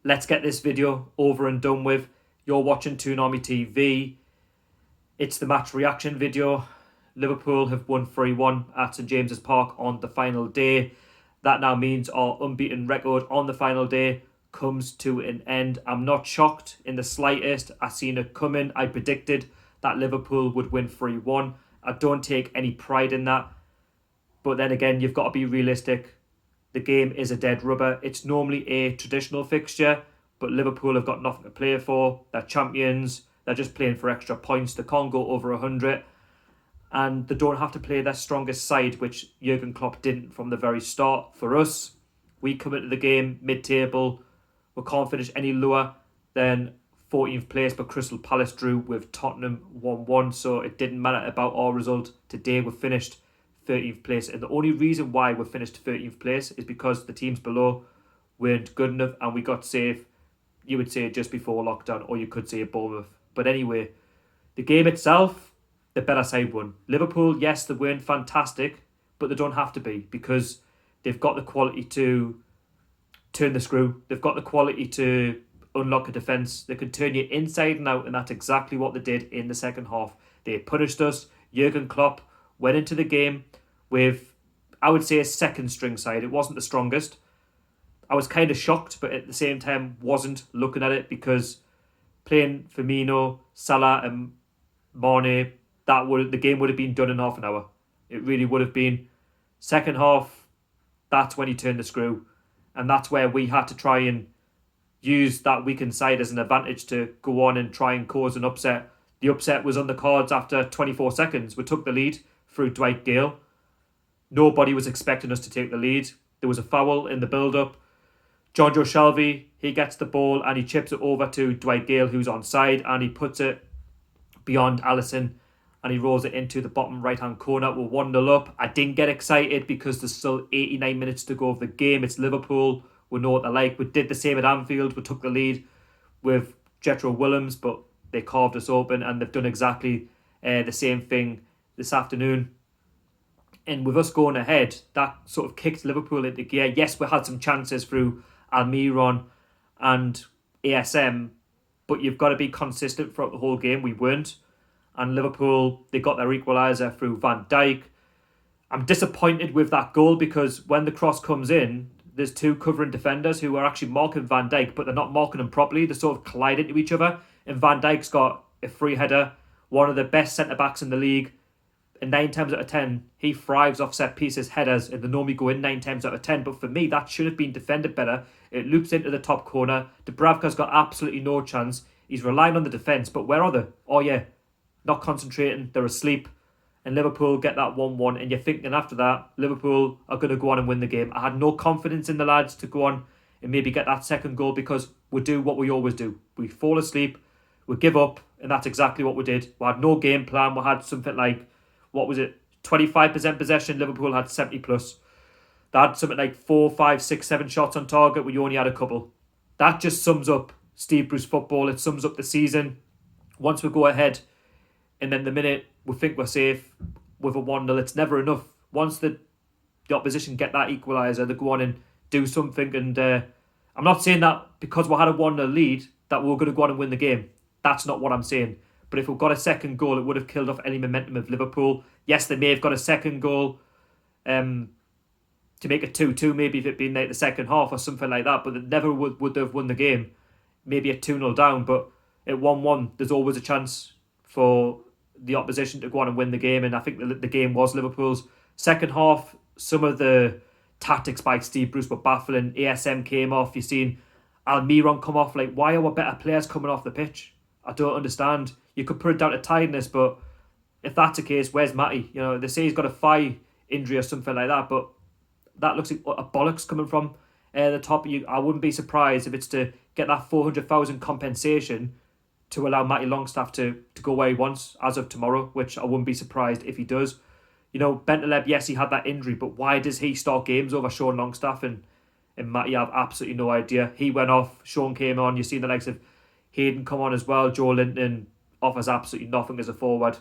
let's get this video over and done with. You're watching TOON Army TV. It's the match reaction video. Liverpool have won 3-1 at St James's Park on the final day. That now means our unbeaten record on the final day comes to an end. I'm not shocked in the slightest. I seen it coming. I predicted that Liverpool would win 3-1. I don't take any pride in that. But then again, you've got to be realistic. The game is a dead rubber. It's normally a traditional fixture, but Liverpool have got nothing to play for. They're champions. They're just playing for extra points. They can't go over 100. And they don't have to play their strongest side, which Jurgen Klopp didn't from the very start. For us, we come into the game mid-table. We can't finish any lower than 14th place, but Crystal Palace drew with Tottenham 1-1. So it didn't matter about our result. Today we finished 13th place. And the only reason why we finished 13th place is because the teams below weren't good enough and we got safe, you would say, just before lockdown, or you could say Bournemouth. But anyway, the game itself, the better side won. Liverpool, yes, they weren't fantastic, but they don't have to be because they've got the quality to turn the screw. They've got the quality to unlock a defence. They can turn you inside and out, and that's exactly what they did in the second half. They punished us. Jurgen Klopp went into the game with, I would say, a second string side. It wasn't the strongest. I was kind of shocked, but at the same time wasn't looking at it because playing Firmino, Salah and Mane, the game would have been done in half an hour. It really would have been. Second half, that's when he turned the screw. And that's where we had to try and use that weakened side as an advantage to go on and try and cause an upset. The upset was on the cards after 24 seconds. We took the lead through Dwight Gale. Nobody was expecting us to take the lead. There was a foul in the build-up. Jonjo Shelvey, he gets the ball and he chips it over to Dwight Gale, who's onside, and he puts it beyond Alisson and he rolls it into the bottom right-hand corner. We're 1-0 up. I didn't get excited because there's still 89 minutes to go of the game. It's Liverpool. We know what they're like. We did the same at Anfield. We took the lead with Jetro Willems, but they carved us open, and they've done exactly the same thing this afternoon. And with us going ahead, that sort of kicked Liverpool into gear. Yes, we had some chances through Almiron and ASM, but you've got to be consistent throughout the whole game. We weren't. And Liverpool, they got their equaliser through Van Dijk. I'm disappointed with that goal because when the cross comes in, there's two covering defenders who are actually marking Van Dijk, but they're not marking him properly. They sort of collide into each other. And Van Dijk's got a free header, one of the best centre-backs in the league. And 9 times out of 10, he thrives off set pieces, headers, and they normally go in 9 times out of 10. But for me, that should have been defended better. It loops into the top corner. Dubravka's got absolutely no chance. He's relying on the defence, but where are they? Oh yeah, not concentrating. They're asleep. And Liverpool get that 1-1. And you're thinking after that, Liverpool are going to go on and win the game. I had no confidence in the lads to go on and maybe get that second goal because we do what we always do. We fall asleep, we give up, and that's exactly what we did. We had no game plan. We had something like, 25% possession. Liverpool had 70 plus. They had something like 4, 5, 6, 7 shots on target. We only had a couple. That just sums up Steve Bruce football. It sums up the season. Once we go ahead, and then the minute we think we're safe with a 1-0, it's never enough. Once the opposition get that equaliser, they go on and do something. And I'm not saying that because we had a 1-0 lead that we were going to go on and win the game. That's not what I'm saying. But if we've got a second goal, it would have killed off any momentum of Liverpool. Yes, they may have got a second goal to make it 2-2, maybe if it'd been like the second half or something like that. But they never would have won the game. Maybe a 2-0 down. But at 1-1, there's always a chance for the opposition to go on and win the game. And I think the game was Liverpool's. Second half, some of the tactics by Steve Bruce were baffling. ASM came off. You've seen Almiron come off. Like, why are our better players coming off the pitch? I don't understand. You could put it down to tiredness, but if that's the case, where's Matty? You know, they say he's got a thigh injury or something like that, but that looks like a bollocks coming from the top. I wouldn't be surprised if it's to get that 400,000 compensation to allow Matty Longstaff to go where he wants as of tomorrow, which I wouldn't be surprised if he does. You know, Bentaleb, yes, he had that injury, but why does he start games over Sean Longstaff? And Matty, I have absolutely no idea. He went off, Sean came on. You've seen the likes of Hayden come on as well. Joe Linton offers absolutely nothing as a forward.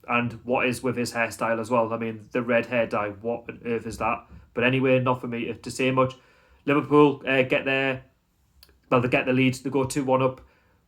And what is with his hairstyle as well? I mean, the red hair dye, what on earth is that? But anyway, not for me to say much. Liverpool get their Well, they get the lead, they go 2-1 up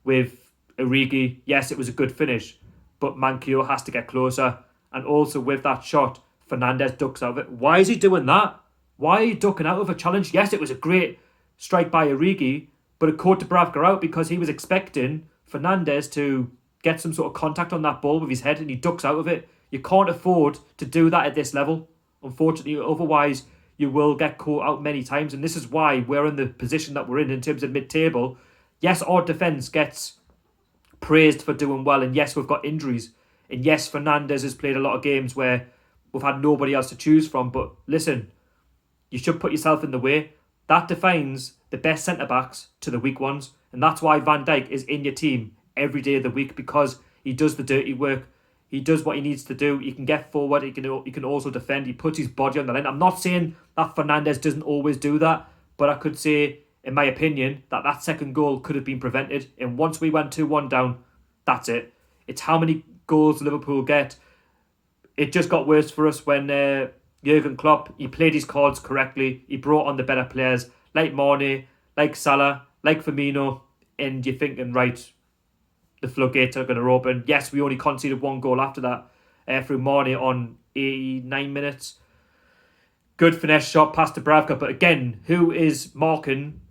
with Origi. Yes, it was a good finish, but Manquillo has to get closer. And also with that shot, Fernandes ducks out of it. Why is he doing that? Why are you ducking out of a challenge? Yes, it was a great strike by Origi, but it caught Dubravka out because he was expecting Fernandes to get some sort of contact on that ball with his head, and he ducks out of it. You can't afford to do that at this level, unfortunately. Otherwise, you will get caught out many times, and this is why we're in the position that we're in terms of mid-table. Yes, our defence gets praised for doing well, and yes, we've got injuries, and yes, Fernandes has played a lot of games where we've had nobody else to choose from, but listen, you should put yourself in the way. That defines the best centre-backs to the weak ones, and that's why Van Dijk is in your team every day of the week, because he does the dirty work. He does what he needs to do. He can get forward. He can also defend. He puts his body on the line. I'm not saying that Fernandes doesn't always do that, but I could say, in my opinion, that second goal could have been prevented. And once we went 2-1 down, that's it. It's how many goals Liverpool get. It just got worse for us when Jurgen Klopp, he played his cards correctly. He brought on the better players like Mane, like Salah, like Firmino, and you're thinking, right, the floodgates are going to open. Yes, we only conceded one goal after that through Mane on 89 minutes. Good finesse shot past Dubravka, but again, who is marking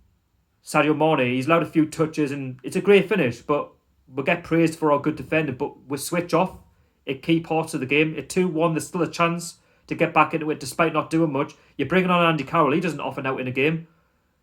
Sadio Mane? He's allowed a few touches, and it's a great finish, but we'll get praised for our good defending, but we'll switch off at key parts of the game. At 2-1, there's still a chance to get back into it despite not doing much. You're bringing on Andy Carroll. He doesn't often out in a game.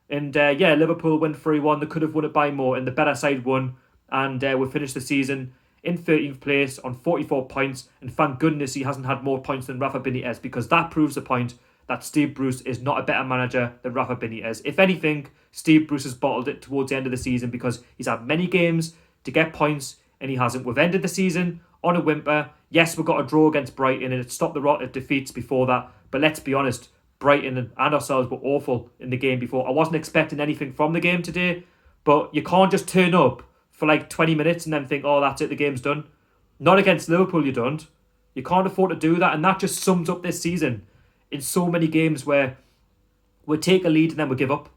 And Liverpool win 3-1. They could have won it by more, and the better side won. And we finished the season in 13th place on 44 points. And thank goodness he hasn't had more points than Rafa Benitez, because that proves the point that Steve Bruce is not a better manager than Rafa Benitez. If anything, Steve Bruce has bottled it towards the end of the season because he's had many games to get points and he hasn't. We've ended the season on a whimper. Yes, we've got a draw against Brighton and it stopped the rot of defeats before that. But let's be honest, Brighton and ourselves were awful in the game before. I wasn't expecting anything from the game today, but you can't just turn up for like 20 minutes and then think, oh, that's it, the game's done. Not against Liverpool, you don't. You can't afford to do that, and that just sums up this season in so many games where we take a lead and then we give up.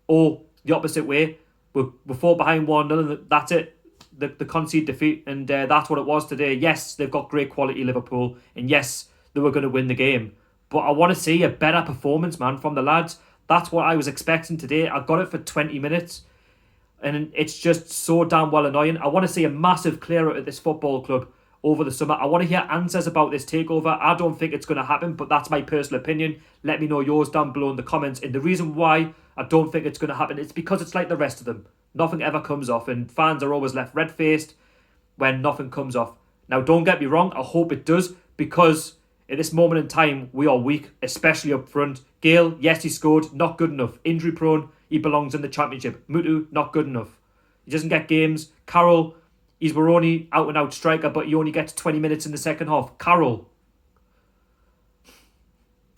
Or the opposite way, we fall behind 1-0 and that's it. The concede defeat, and that's what it was today. Yes, they've got great quality, Liverpool, and yes, they were going to win the game. But I want to see a better performance, man, from the lads. That's what I was expecting today. I got it for 20 minutes. And it's just so damn well annoying. I want to see a massive clear out at this football club over the summer. I want to hear answers about this takeover. I don't think it's going to happen, but that's my personal opinion. Let me know yours down below in the comments. And the reason why I don't think it's going to happen is because it's like the rest of them. Nothing ever comes off, and fans are always left red-faced when nothing comes off. Now, don't get me wrong. I hope it does, because at this moment in time, we are weak, especially up front. Gale, yes, he scored. Not good enough. Injury-prone. He belongs in the Championship. Mutu, not good enough. He doesn't get games. Carroll, he's our only out-and-out striker, but he only gets 20 minutes in the second half. Carroll.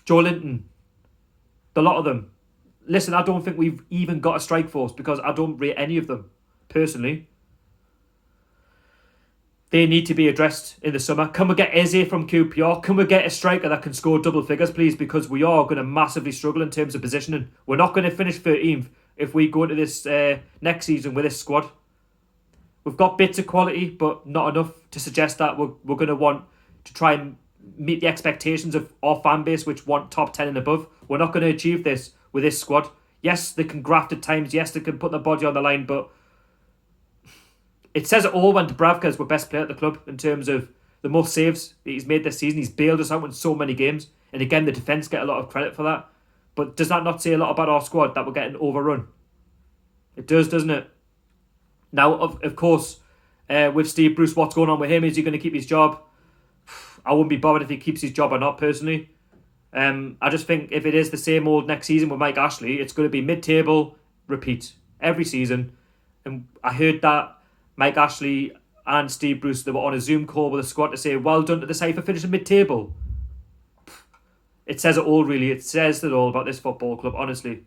Joe Linton. The lot of them. Listen, I don't think we've even got a strike force because I don't rate any of them, personally. They need to be addressed in the summer. Can we get Eze from QPR? Can we get a striker that can score double figures, please? Because we are going to massively struggle in terms of positioning. We're not going to finish 13th if we go into this next season with this squad. We've got bits of quality, but not enough to suggest that we're going to want to try and meet the expectations of our fan base, which want top 10 and above. We're not going to achieve this with this squad. Yes, they can graft at times. Yes, they can put their body on the line, but it says it all when Dubravka is our best player at the club in terms of the most saves that he's made this season. He's bailed us out in so many games. And again, the defence get a lot of credit for that. But does that not say a lot about our squad that we're getting overrun? It does, doesn't it? Now, of course, with Steve Bruce, what's going on with him? Is he going to keep his job? I wouldn't be bothered if he keeps his job or not, personally. I just think if it is the same old next season with Mike Ashley, it's going to be mid-table, repeat, every season. And I heard that Mike Ashley and Steve Bruce, they were on a Zoom call with the squad to say, well done to the side for finishing mid-table. It says it all, really. It says it all about this football club, honestly.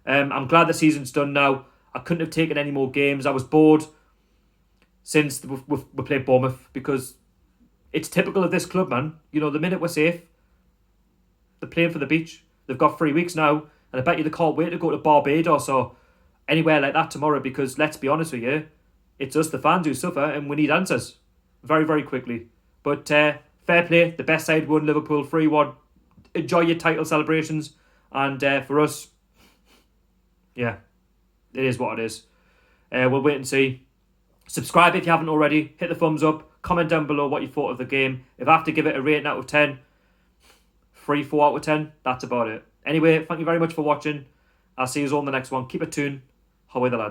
I'm glad the season's done now. I couldn't have taken any more games. I was bored since we played Bournemouth, because it's typical of this club, man. You know, the minute we're safe, they're playing for the beach. They've got 3 weeks now, and I bet you they can't wait to go to Barbados or anywhere like that tomorrow, because let's be honest with you, it's us the fans who suffer and we need answers very, very quickly. But fair play, the best side won, Liverpool 3-1. Enjoy your title celebrations, and for us, yeah, it is what it is. We'll wait and see. Subscribe if you haven't already. Hit the thumbs up. Comment down below what you thought of the game. If I have to give it a rating out of 10, 3, 4 out of 10, that's about it. Anyway, thank you very much for watching. I'll see you all in the next one. Keep it tuned. How are the lads?